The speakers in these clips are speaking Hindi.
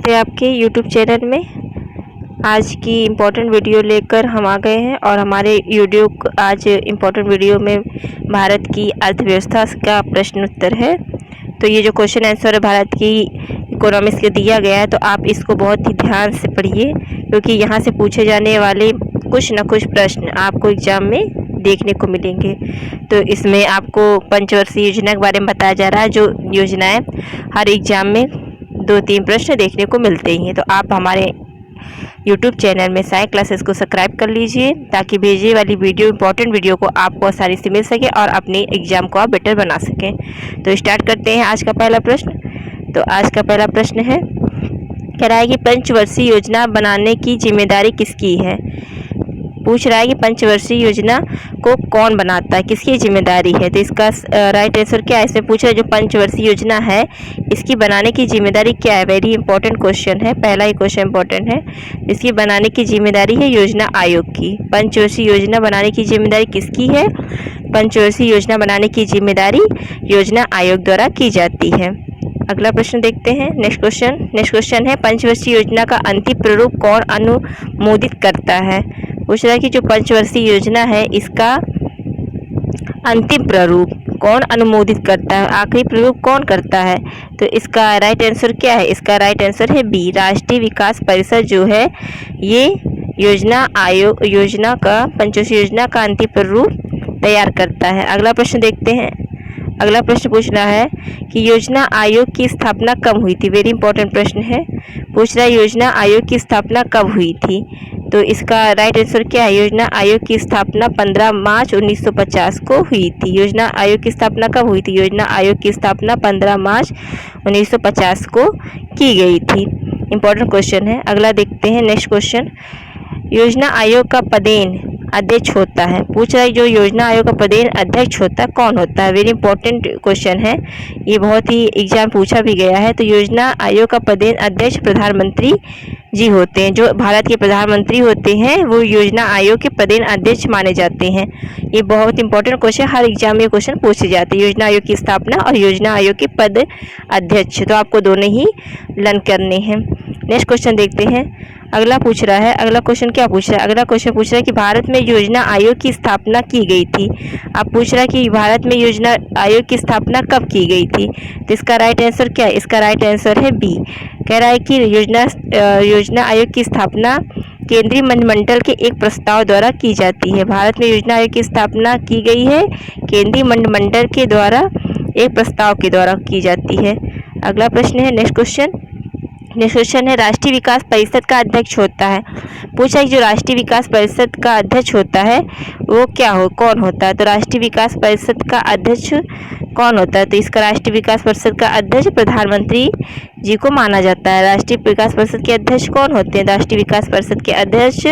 स्वागत है आपके YouTube चैनल में। आज की इम्पोर्टेंट वीडियो लेकर हम आ गए हैं और हमारे आज इम्पोर्टेंट वीडियो में भारत की अर्थव्यवस्था का प्रश्न उत्तर है। तो ये जो क्वेश्चन आंसर है भारत की इकोनॉमिक्स के दिया गया है, तो आप इसको बहुत ही ध्यान से पढ़िए, क्योंकि यहाँ से पूछे जाने वाले कुछ न कुछ प्रश्न आपको एग्ज़ाम में देखने को मिलेंगे। तो इसमें आपको पंचवर्षीय योजना के बारे में बताया जा रहा है। जो योजनाएं हर एग्ज़ाम में 2-3 प्रश्न देखने को मिलते ही हैं। तो आप हमारे YouTube चैनल में साई क्लासेस को सब्सक्राइब कर लीजिए, ताकि भेजे वाली वीडियो इंपॉर्टेंट वीडियो को आपको आसानी से मिल सके और अपने एग्ज़ाम को आप बेटर बना सकें। तो स्टार्ट करते हैं आज का पहला प्रश्न। तो आज का पहला प्रश्न है, कह रहा है कि पंचवर्षीय योजना बनाने की जिम्मेदारी किसकी है। पूछ रहा है कि पंचवर्षीय योजना को कौन बनाता है, किसकी जिम्मेदारी है। तो इसका राइट आंसर क्या है। इसमें पूछ रहा है जो पंचवर्षीय योजना है इसकी बनाने की जिम्मेदारी क्या है। वेरी इंपॉर्टेंट क्वेश्चन है, पहला ही क्वेश्चन इंपॉर्टेंट है। इसकी बनाने की जिम्मेदारी है योजना आयोग की। पंचवर्षीय योजना बनाने की जिम्मेदारी किसकी है। पंचवर्षीय योजना बनाने की जिम्मेदारी योजना आयोग द्वारा की जाती है। अगला प्रश्न देखते हैं। नेक्स्ट क्वेश्चन है, पंचवर्षीय योजना का अंतिम प्रारूप कौन अनुमोदित करता है। पूछ रहा है कि जो पंचवर्षीय योजना है इसका अंतिम प्रारूप कौन अनुमोदित करता है, आखिरी प्रारूप कौन करता है। तो इसका राइट आंसर क्या है। इसका राइट आंसर है बी, राष्ट्रीय विकास परिषद जो है ये योजना आयोग योजना का पंचवर्षीय योजना का अंतिम प्रारूप तैयार करता है। अगला प्रश्न देखते हैं। अगला प्रश्न पूछ रहा है कि योजना आयोग की स्थापना कब हुई थी। वेरी इंपॉर्टेंट प्रश्न है। पूछ रहा है योजना आयोग की स्थापना कब हुई थी। तो इसका राइट आंसर क्या है। योजना आयोग की स्थापना 15 मार्च 1950 को हुई थी। योजना आयोग की स्थापना कब हुई थी। योजना आयोग की स्थापना 15 मार्च 1950 को की गई थी। इंपॉर्टेंट क्वेश्चन है। अगला देखते हैं। नेक्स्ट क्वेश्चन, योजना आयोग का पदेन अध्यक्ष होता है। पूछ रहा है जो योजना आयोग का पदेन अध्यक्ष होता है कौन होता है। वेरी इंपॉर्टेंट क्वेश्चन है, ये बहुत ही एग्जाम पूछा भी गया है। तो योजना आयोग का पदेन अध्यक्ष प्रधानमंत्री जी होते हैं। जो भारत के प्रधानमंत्री होते हैं वो योजना आयोग के पदेन अध्यक्ष माने जाते हैं। ये बहुत इंपॉर्टेंट क्वेश्चन, हर एग्जाम में क्वेश्चन पूछे जाते हैं। योजना आयोग की स्थापना और योजना आयोग के पद अध्यक्ष, तो आपको दोनों ही लर्न करने हैं। नेक्स्ट क्वेश्चन देखते हैं। अगला पूछ रहा है, अगला क्वेश्चन क्या पूछ रहा है। अगला क्वेश्चन पूछ रहा है कि भारत में योजना आयोग की स्थापना की गई थी। अब पूछ रहा है कि भारत में योजना आयोग की स्थापना कब की गई थी। तो इसका राइट आंसर क्या है। इसका राइट आंसर है बी, कह रहा है कि योजना आयोग की स्थापना केंद्रीय मंत्रिमंडल के एक प्रस्ताव द्वारा की जाती है। भारत में योजना आयोग की स्थापना की गई है केंद्रीय मंत्रिमंडल के द्वारा एक प्रस्ताव के द्वारा की जाती है। अगला प्रश्न है। नेक्स्ट क्वेश्चन है, राष्ट्रीय विकास परिषद का अध्यक्ष होता है। पूछा है जो राष्ट्रीय विकास परिषद का अध्यक्ष होता है वो कौन होता है। तो राष्ट्रीय विकास परिषद का अध्यक्ष कौन होता है। तो इसका राष्ट्रीय विकास परिषद का अध्यक्ष प्रधानमंत्री जी को माना जाता है। राष्ट्रीय विकास परिषद के अध्यक्ष कौन होते हैं। राष्ट्रीय विकास परिषद के अध्यक्ष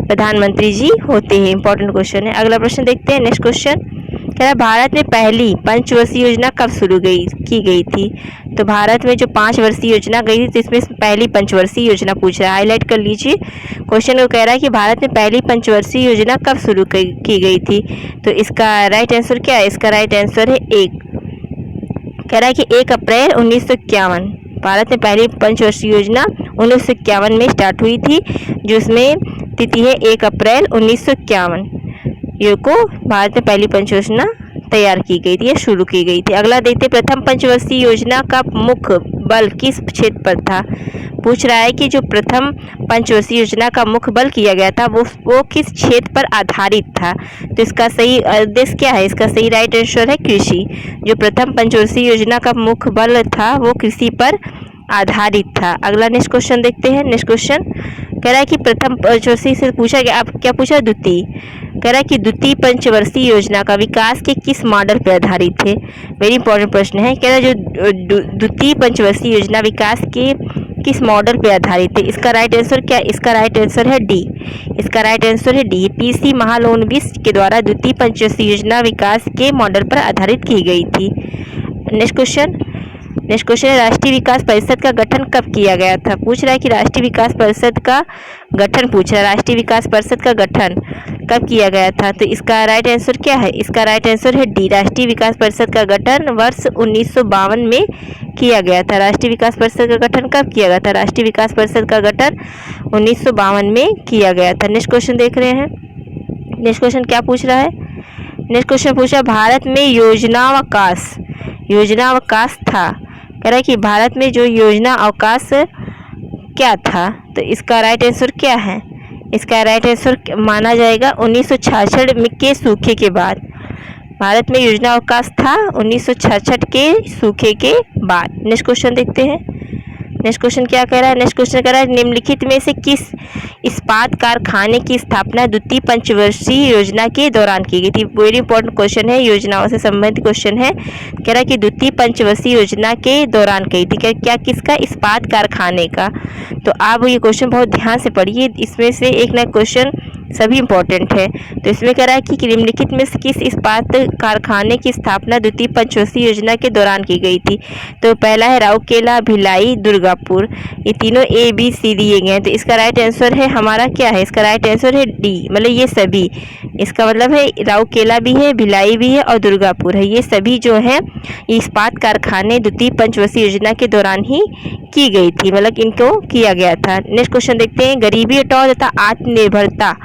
प्रधानमंत्री जी होते हैं। इंपॉर्टेंट क्वेश्चन है। अगला प्रश्न देखते हैं। नेक्स्ट क्वेश्चन कह रहा है भारत में पहली पंचवर्षीय योजना कब शुरू की गई थी। तो भारत में जो 5 वर्षीय योजना गई थी तो इसमें पहली पंचवर्षीय योजना पूछ रहा है। हाईलाइट कर लीजिए क्वेश्चन को। कह रहा है कि भारत में पहली पंचवर्षीय योजना कब शुरू की गई थी। तो इसका राइट आंसर क्या है। इसका राइट आंसर है 1, कह रहा है कि 1 अप्रैल 1951 भारत में पहली पंचवर्षीय योजना 1951 में स्टार्ट हुई थी, जिसमें तिथि है 1 अप्रैल 1951 ये को भारत में पहली पंचवर्षीय योजना तैयार की गई थी या शुरू की गई थी। अगला देखते, प्रथम पंचवर्षीय योजना का मुख्य बल किस क्षेत्र पर था। पूछ रहा है कि जो प्रथम पंचवर्षीय योजना का मुख्य बल किया गया था वो किस क्षेत्र पर आधारित था। तो इसका सही आदेश क्या है। इसका सही राइट आंसर है कृषि। जो प्रथम पंचवर्षीय योजना का मुख्य बल था वो कृषि पर आधारित था। अगला नेक्स्ट क्वेश्चन देखते हैं। नेक्स्ट क्वेश्चन कह रहा है कि प्रथम पंचवर्षीय से पूछा गया, आप क्या पूछा, द्वितीय। कह रहा है कि द्वितीय पंचवर्षीय योजना का विकास के किस मॉडल पर आधारित है। वेरी इंपॉर्टेंट प्रश्न है। कह रहा है जो द्वितीय पंचवर्षीय योजना विकास के किस मॉडल पर आधारित है। इसका राइट आंसर क्या है। इसका राइट आंसर है डी। इसका राइट आंसर है डी, पीसी महालनोबिस के द्वारा द्वितीय पंचवर्षीय योजना विकास के मॉडल पर आधारित की गई थी। नेक्स्ट क्वेश्चन है, राष्ट्रीय विकास परिषद का गठन कब किया गया था। पूछ रहा है कि राष्ट्रीय विकास परिषद का गठन पूछ रहा है। राष्ट्रीय विकास परिषद का गठन कब किया गया था? तो इसका राइट आंसर क्या है? इसका राइट आंसर है डी, राष्ट्रीय विकास परिषद का गठन वर्ष 1952 में किया गया था। राष्ट्रीय विकास परिषद का गठन कब किया गया था? राष्ट्रीय विकास परिषद का गठन 1952 में किया गया था। नेक्स्ट क्वेश्चन देख रहे हैं। नेक्स्ट क्वेश्चन क्या पूछ रहा है? नेक्स्ट क्वेश्चन पूछा भारत में योजनावकाश था। कह रहा है कि भारत में जो योजना अवकाश क्या था? तो इसका राइट आंसर क्या है? इसका राइट आंसर माना जाएगा 1966 के सूखे के बाद। भारत में योजना अवकाश था 1966 के सूखे के बाद। नेक्स्ट क्वेश्चन देखते हैं। नेक्स्ट क्वेश्चन क्या कह रहा है? नेक्स्ट क्वेश्चन कह रहा है निम्नलिखित में से किस इस्पात कारखाने की स्थापना द्वितीय पंचवर्षीय योजना के दौरान की गई थी? वेरी इंपॉर्टेंट क्वेश्चन है, योजनाओं से संबंधित क्वेश्चन है। कह रहा है कि द्वितीय पंचवर्षीय योजना के दौरान की थी। क्या किसका? इस्पात कारखाने का। तो आप ये क्वेश्चन बहुत ध्यान से पढ़िए, इसमें से एक ना क्वेश्चन सभी इंपॉर्टेंट है। तो इसमें कह रहा है कि निम्नलिखित में से किस इस्पात कारखाने की स्थापना द्वितीय पंचवर्षीय योजना के दौरान की गई थी? तो पहला है राउरकेला, भिलाई, दुर्गापुर। ये तीनों ए बी सी दिए गए हैं। तो इसका राइट आंसर है हमारा क्या है? इसका राइट आंसर है डी, मतलब ये सभी। इसका मतलब है राउरकेला भी है, भिलाई भी है और दुर्गापुर है। ये सभी जो है इस्पात कारखाने द्वितीय पंचवर्षीय योजना के दौरान ही की गई थी, मतलब इनको किया गया था। नेक्स्ट क्वेश्चन देखते हैं। गरीबी हटाओ तथा आत्मनिर्भरता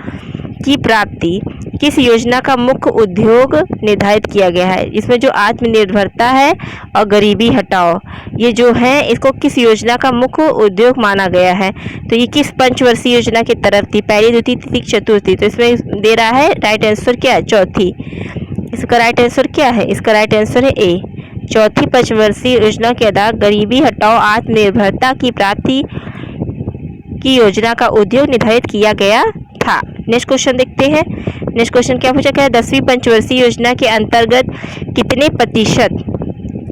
की प्राप्ति किस योजना का मुख्य उद्योग निर्धारित किया गया है? इसमें जो आत्मनिर्भरता है और गरीबी हटाओ, ये जो है इसको किस योजना का मुख्य उद्योग माना गया है? तो ये किस पंचवर्षीय योजना की तरफ थी? पहली, द्वितीय, तृतीय, चतुर्थी। तो इसमें दे रहा है राइट आंसर क्या है? चौथी। इसका राइट आंसर क्या है? इसका राइट आंसर है ए, चौथी पंचवर्षीय योजना के आधार गरीबी हटाओ आत्मनिर्भरता की प्राप्ति की योजना का उद्योग निर्धारित किया गया था। नेक्स्ट क्वेश्चन देखते हैं। नेक्स्ट क्वेश्चन क्या पूछा गया? 10वीं पंचवर्षीय योजना के अंतर्गत कितने प्रतिशत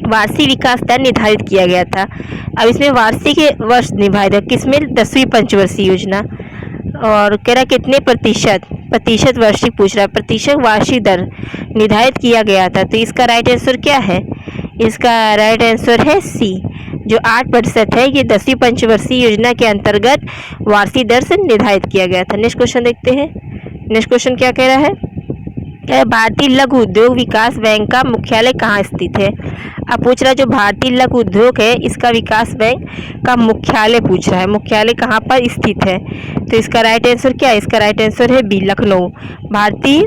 वार्षिक विकास दर निर्धारित किया गया था? अब इसमें वार्षिक वर्ष निर्धारित है किसमें? 10वीं पंचवर्षीय योजना। और कह रहा है कितने प्रतिशत वार्षिक पूछ रहा है, प्रतिशत वार्षिक दर निर्धारित किया गया था। तो इसका राइट आंसर क्या है? इसका राइट आंसर है सी, जो 8% है। ये 10वीं पंचवर्षीय योजना के अंतर्गत वार्षिक दर से निर्धारित किया गया था। नेक्स्ट क्वेश्चन देखते हैं। नेक्स्ट क्वेश्चन क्या कह रहा है? भारतीय लघु उद्योग विकास बैंक का मुख्यालय कहाँ स्थित है? अब पूछ रहा है जो भारतीय लघु उद्योग है इसका विकास बैंक का मुख्यालय पूछ रहा है, मुख्यालय कहाँ पर स्थित है? तो इसका राइट आंसर क्या है? इसका राइट आंसर है बी, लखनऊ। भारतीय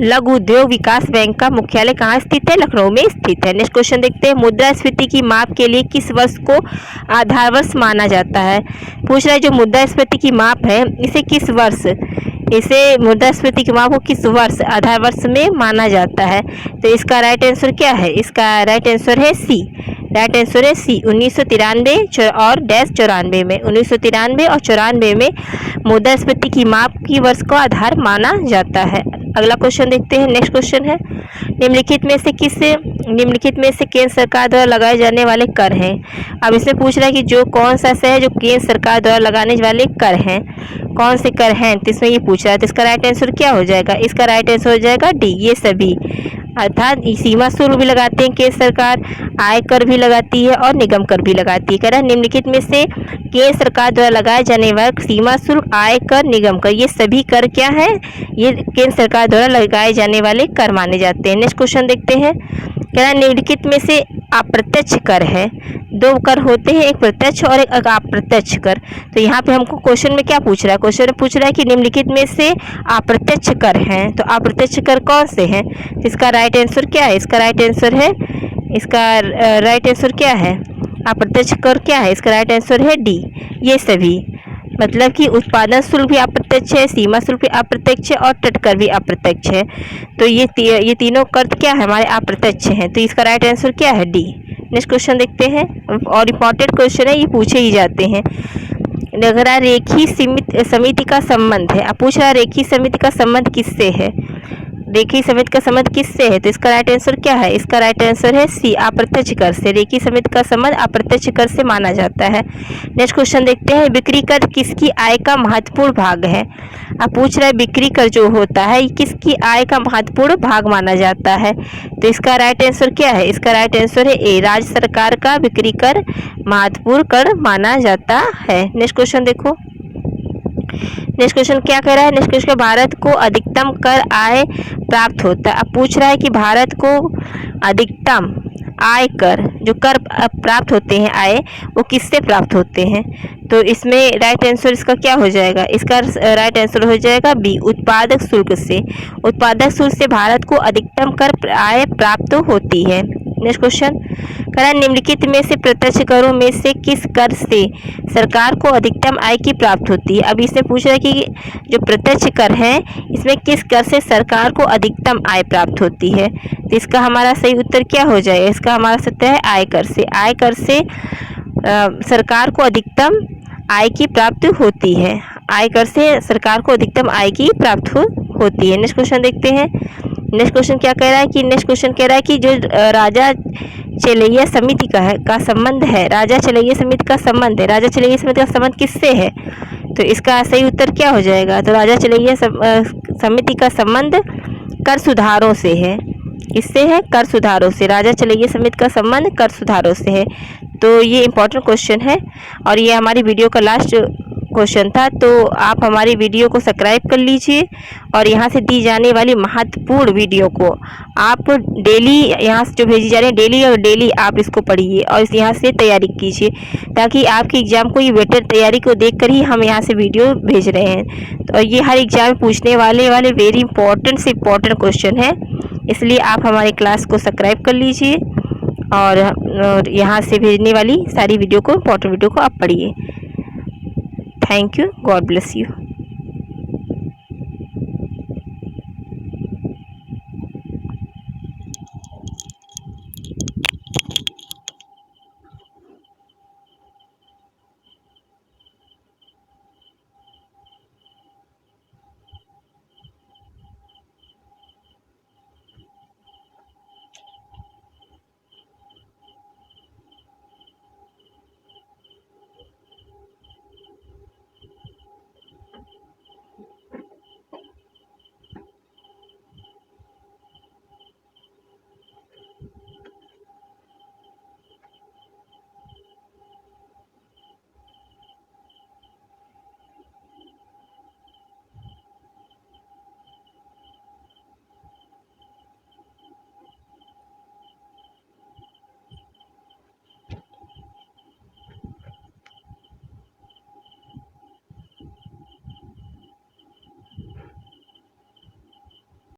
लघु उद्योग विकास बैंक का मुख्यालय कहाँ स्थित है? लखनऊ में स्थित है। नेक्स्ट क्वेश्चन देखते हैं। मुद्रास्फीति की माप के लिए किस वर्ष को आधार वर्ष माना जाता है? पूछ रहा है जो मुद्रास्फीति की माप है इसे मुद्रास्फीति की माप को किस वर्ष आधार वर्ष में माना जाता है? तो इसका राइट आंसर क्या है? इसका राइट आंसर है सी, राइट आंसर है सी, 1993 और 94 में। 1993 और 94 में मुद्रास्फीति की माप की वर्ष को आधार माना जाता है। अगला क्वेश्चन देखते हैं। नेक्स्ट क्वेश्चन है निम्नलिखित में से केंद्र सरकार द्वारा लगाए जाने वाले कर हैं? अब इसमें पूछ रहा है कि जो कौन सा है जो केंद्र सरकार द्वारा लगाने वाले कर हैं, कौन से कर हैं? तो इसमें ये पूछ रहा है। तो इसका राइट आंसर क्या हो जाएगा? इसका राइट आंसर हो जाएगा डी, ये सभी। अर्थात सीमा शुल्क भी लगाते हैं केंद्र सरकार, आय कर भी लगाती है और निगम कर भी लगाती है। कह रहा है निम्नलिखित में से केंद्र सरकार द्वारा लगाए जाने वाले सीमा शुल्क, आय कर, निगम कर, ये सभी कर क्या है? ये केंद्र सरकार द्वारा लगाए जाने वाले कर माने जाते हैं। नेक्स्ट क्वेश्चन देखते हैं। कह रहा है निम्नलिखित में से अप्रत्यक्ष कर है, दो कर होते हैं, एक प्रत्यक्ष और एक अप्रत्यक्ष कर। तो यहाँ पे हमको क्वेश्चन में क्या पूछ रहा है? क्वेश्चन में पूछ रहा है कि निम्नलिखित में से अप्रत्यक्ष कर हैं, तो अप्रत्यक्ष कर कौन से हैं? तो इसका राइट आंसर क्या है? इसका राइट आंसर है अप्रत्यक्ष कर क्या है? इसका राइट आंसर है डी, ये सभी। मतलब कि उत्पादन शुल्क भी अप्रत्यक्ष है, सीमा शुल्क भी अप्रत्यक्ष है और तटकर भी अप्रत्यक्ष है। तो ये तीनों कर क्या है? हमारे अप्रत्यक्ष हैं। तो इसका राइट आंसर क्या है? डी। नेक्स्ट क्वेश्चन देखते हैं। और इम्पॉर्टेंट क्वेश्चन है, ये पूछे ही जाते हैं। अगर रेखी समिति का संबंध है, अब पूछ रहा है रेखी समिति का संबंध किससे है? रेखी समिति का संबंध किससे है? तो इसका राइट आंसर क्या है? इसका राइट आंसर है सी, अप्रत्यक्ष कर से। रेखी समिति का संबंध अप्रत्यक्ष कर से माना जाता है। नेक्स्ट क्वेश्चन देखते हैं। बिक्री कर किसकी आय का महत्वपूर्ण भाग है? अब पूछ रहा है बिक्री कर जो होता है किसकी आय का महत्वपूर्ण भाग माना जाता है? तो इसका राइट आंसर क्या है? इसका राइट आंसर है ए, राज्य सरकार का बिक्री कर महत्वपूर्ण कर माना जाता है। नेक्स्ट क्वेश्चन देखो। नेक्स्ट क्वेश्चन क्या कह रहा है? नेक्स्ट क्वेश्चन, भारत को अधिकतम कर आय प्राप्त होता है। अब पूछ रहा है कि भारत को अधिकतम आय कर, जो कर प्राप्त होते हैं आय, वो किससे प्राप्त होते हैं? तो इसमें राइट आंसर इसका क्या हो जाएगा? इसका राइट आंसर हो जाएगा बी, उत्पादक शुल्क से। उत्पादक शुल्क से भारत को अधिकतम कर आय प्राप्त होती है। नेक्स्ट क्वेश्चन कह रहा है, निम्नलिखित में से प्रत्यक्ष करों में से किस कर से सरकार को अधिकतम आय की प्राप्त होती है? अब इसमें पूछ रहा है कि जो प्रत्यक्ष कर है, इसमें किस कर से सरकार को अधिकतम आय प्राप्त होती है? तो इसका हमारा सही उत्तर क्या हो जाएगा? इसका हमारा सही उत्तर है आयकर से। आयकर से सरकार को अधिकतम आय की प्राप्ति होती है। आयकर से सरकार को अधिकतम आय की प्राप्त होती है। नेक्स्ट क्वेश्चन देखते हैं। नेक्स्ट क्वेश्चन क्या कह रहा है कि नेक्स्ट क्वेश्चन कह रहा है कि जो राजा चलैया समिति का संबंध है, राजा चलैया समिति का संबंध है, राजा चलैया समिति का संबंध किससे है? तो इसका सही उत्तर क्या हो जाएगा? तो राजा चलैया समिति का संबंध कर सुधारों से है। किससे है? कर सुधारों से। राजा चलैया समिति का संबंध कर सुधारों से है। तो ये इंपॉर्टेंट क्वेश्चन है और ये हमारी वीडियो का लास्ट क्वेश्चन था। तो आप हमारी वीडियो को सब्सक्राइब कर लीजिए और यहाँ से दी जाने वाली महत्वपूर्ण वीडियो को आप डेली, यहाँ से जो भेजी जा रही है डेली और डेली आप इसको पढ़िए और यहाँ से तैयारी कीजिए, ताकि आपके एग्ज़ाम को ये बेटर तैयारी को देखकर ही हम यहाँ से वीडियो भेज रहे हैं। तो ये हर एग्ज़ाम में पूछने वाले वेरी इंपॉर्टेंट से इंपॉर्टेंट क्वेश्चन है, इसलिए आप हमारे क्लास को सब्सक्राइब कर लीजिए और यहाँ से भेजने वाली सारी वीडियो को, इंपॉर्टेंट वीडियो को आप पढ़िए। Thank you, God bless you.